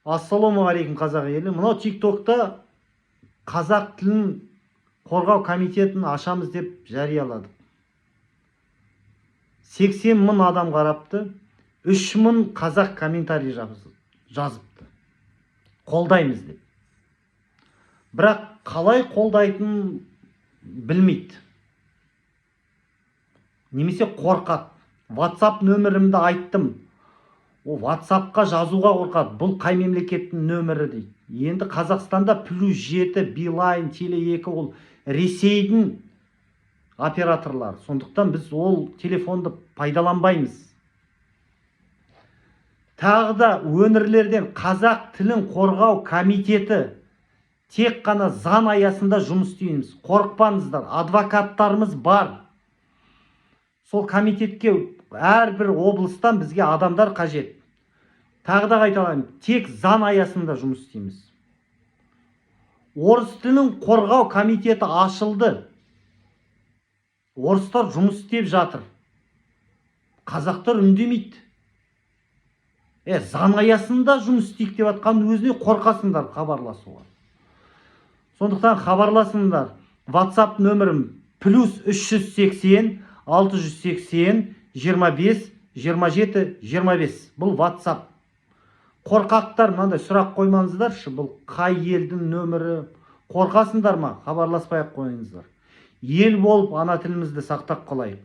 Ассалаумағалейкум қазақ елі. Мынау тиктокта қазақ тілін қорғау комитетін ашамыз деп жарияладық. 80 мың адам қарапты. 3 мың қазақ комментарий жазыпты. Қолдаймыз деп. Бірақ қалай қолдайтынын білмейді. Немесе қорқады. WhatsApp нөмірімді айттым. О, WhatsAppқа жазуға қорқады. Бұл қай мемлекеттің нөмірі дейді. Енді Қазақстанда +7, Билайн, Теле2 ол Ресейдің операторлары. Сондықтан біз ол телефонды пайдаланбаймыз. Тағы да өңірлерден қазақ тілін қорғау комитеті тек қана заң аясында жұмыс істейміз. Қорықпаңыздар, адвокаттарымыз бар. Сол комитетке әрбір облыстан бізге адамдар қажет. Тағы да қайталаймын, тек заң аясында жұмыс істейміз. Орыс тілін қорғау комитеті ашылды. Орыстар жұмыс істеп жатыр. Қазақтар үндемейді. Заң аясында жұмыс істейік деп атқан өзіне қорқасыңдар хабарласуға. Сондықтан хабарласыңдар. WhatsApp нөмірім +380 680 25 27 25. Бұл WhatsApp. Қорқақтар, мынандай сұрақ қоймаңыздаршы, бұл қай елдің нөмірі? Қорқасыңдар ма? Хабарласпай ақ қойыңыздар. Ел болып ана тілімізді сақтап қалайық.